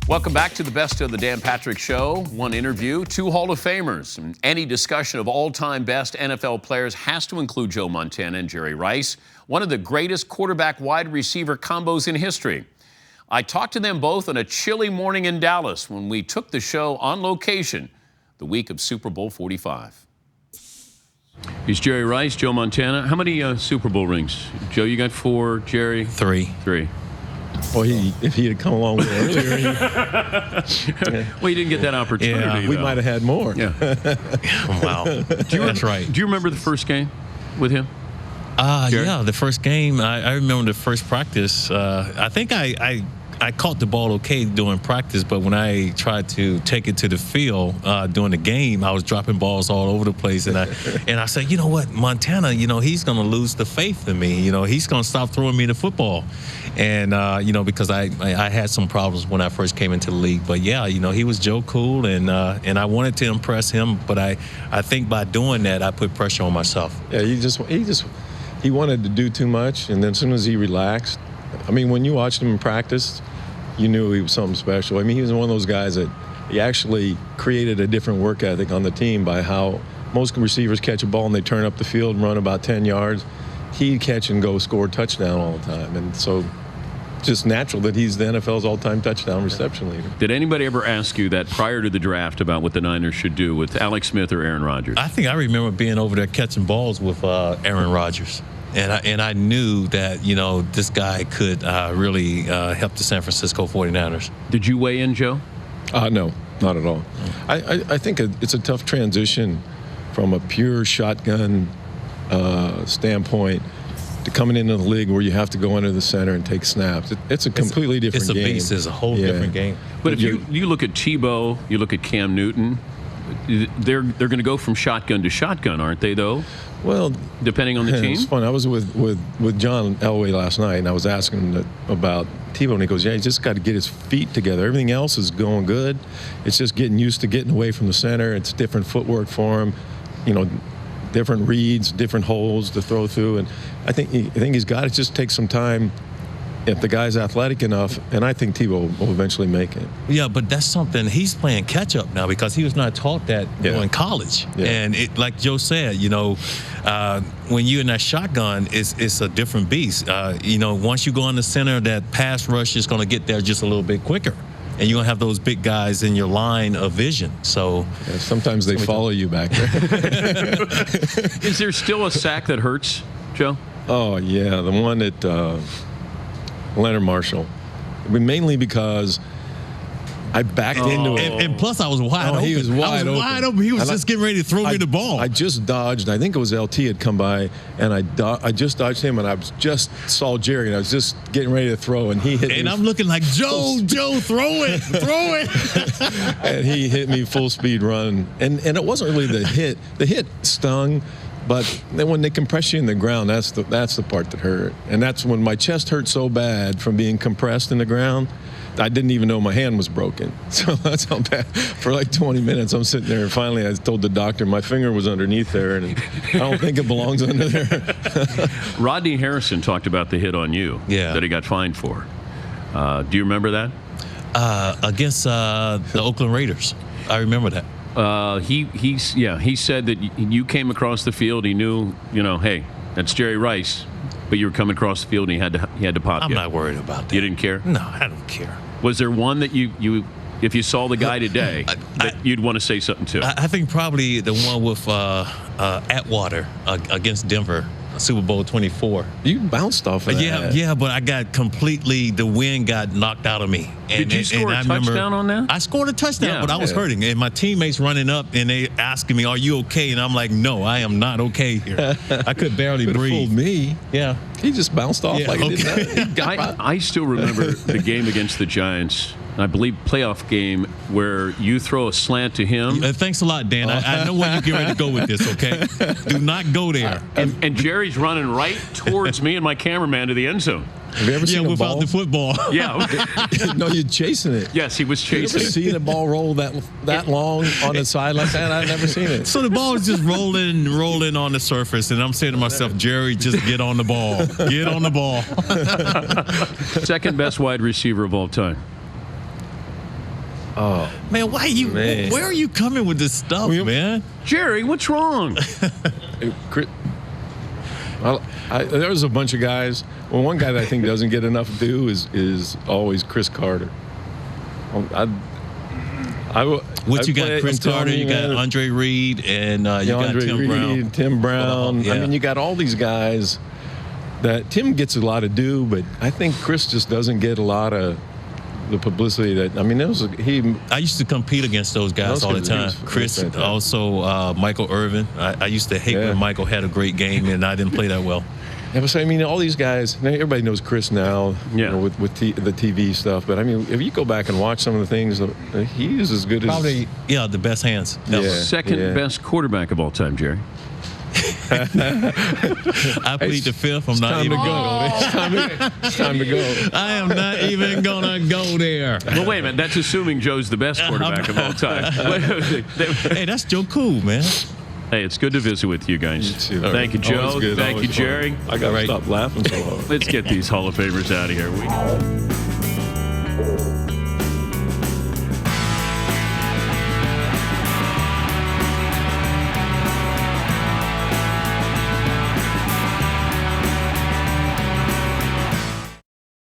Welcome back to the Best of the Dan Patrick Show. One interview, two Hall of Famers. And any discussion of all-time best NFL players has to include Joe Montana and Jerry Rice, one of the greatest quarterback-wide receiver combos in history. I talked to them both on a chilly morning in Dallas when we took the show on location the week of Super Bowl 45. He's Jerry Rice, Joe Montana. How many Super Bowl rings? Joe, you got 4. Jerry? 3. 3. Well, if he had come along with earlier, well, you didn't get that opportunity. Yeah, we might have had more. Yeah. Wow. That's right. Do you remember the first game with him? Yeah, the first game. I remember the first practice. I think I caught the ball okay during practice, but when I tried to take it to the field during the game, I was dropping balls all over the place. And I said, you know what, Montana, he's going to lose the faith in me. He's going to stop throwing me the football. And, because I had some problems when I first came into the league. But, yeah, he was Joe Cool, and I wanted to impress him. But I think by doing that, I put pressure on myself. Yeah, he wanted to do too much, and then as soon as he relaxed, I mean, when you watched him in practice, you knew he was something special. I mean, he was one of those guys that he actually created a different work ethic on the team by how most receivers catch a ball and they turn up the field and run about 10 yards. He'd catch and go score a touchdown all the time. And so just natural that he's the NFL's all-time touchdown reception leader. Did anybody ever ask you that prior to the draft about what the Niners should do with Alex Smith or Aaron Rodgers? I think I remember being over there catching balls with Aaron Rodgers. And I knew that, this guy could really help the San Francisco 49ers. Did you weigh in, Joe? No, not at all. I think it's a tough transition from a pure shotgun standpoint to coming into the league where you have to go under the center and take snaps. It's a completely different game. It's a beast. It's a whole different game. But if you look at Tebow, you look at Cam Newton, they're going to go from shotgun to shotgun, aren't they, though? Well, depending on the team. It's fun. I was with John Elway last night, and I was asking him about Tebow, and he goes, "Yeah, he's just got to get his feet together. Everything else is going good. It's just getting used to getting away from the center. It's different footwork for him, different reads, different holes to throw through. And I think he's got to just take some time." If the guy's athletic enough, and I think Tebow will eventually make it. Yeah, but that's something he's playing catch up now because he was not taught that in college. Yeah. And like Joe said, when you're in that shotgun, it's a different beast. Once you go in the center, that pass rush is going to get there just a little bit quicker. And you're going to have those big guys in your line of vision. So sometimes they follow you back there. Is there still a sack that hurts, Joe? Oh, yeah, the one that Leonard Marshall. Mainly because I backed into it. And plus, I was wide open. He was wide open. He was just getting ready to throw me the ball. I just dodged. I think it was LT had come by, and I just dodged him, and I just saw Jerry, and I was just getting ready to throw, and he hit me. And I'm looking like, Joe, throw it. And he hit me full speed run. And it wasn't really the hit. The hit stung. But then when they compress you in the ground, that's the part that hurt. And that's when my chest hurt so bad from being compressed in the ground, I didn't even know my hand was broken. So that's how bad. For like 20 minutes, I'm sitting there, and finally I told the doctor my finger was underneath there, and I don't think it belongs under there. Rodney Harrison talked about the hit on you that he got fined for. Do you remember that? Against the Oakland Raiders. I remember that. He said that you came across the field. He knew, hey, that's Jerry Rice, but you were coming across the field and he had to pop you. I'm not worried about that. You didn't care? No, I don't care. Was there one that you if you saw the guy today, that you'd want to say something to? I think probably the one with Atwater against Denver. Super Bowl 24. You bounced off of that. Yeah, but I got the wind got knocked out of me. Did you score a touchdown on that? I scored a touchdown, but I was hurting. And my teammates running up, and they asking me, "Are you okay?" And I'm like, "No, I am not okay here." I could barely breathe. Fooled me. Yeah. He just bounced off like he did that. I still remember the game against the Giants. I believe playoff game where you throw a slant to him. Thanks a lot, Dan. I know where you get ready to go with this, okay? Do not go there. And Jerry's running right towards me and my cameraman to the end zone. Have you ever seen a without ball? the football. Yeah. No, you're chasing it. Yes, he was chasing it. You ever seen a ball roll that long on the side like that? I've never seen it. So the ball is just rolling on the surface, and I'm saying to myself, Jerry, just get on the ball. Get on the ball. Second best wide receiver of all time. Oh, Man, why you? Man. Where are you coming with this stuff, man? Jerry, what's wrong? There's a bunch of guys. Well, one guy that I think doesn't get enough due is always Chris Carter. What you got, Chris Carter? You got Andre Reed, and you got Tim Brown. Tim Brown. Yeah. I mean, you got all these guys that Tim gets a lot of due, but I think Chris just doesn't get a lot of the publicity that. I mean, I used to compete against those guys all the time. Chris, also Michael Irvin. I used to hate when Michael had a great game and I didn't play that well. Yeah, but so, I mean, all these guys. Everybody knows Chris now, you know, with the TV stuff. But I mean, if you go back and watch some of the things, he is as good as probably the best hands. Second best quarterback of all time, Jerry. I plead the fifth. I'm not even going to go. It's time to go. I am not even gonna go there. Well, wait a minute. That's assuming Joe's the best quarterback of all time. Hey, that's Joe Cool, man. Hey, it's good to visit with you guys. You too. Thank you, Joe. Thank you, Jerry. I got to stop laughing so hard. Let's get these Hall of Famers out of here.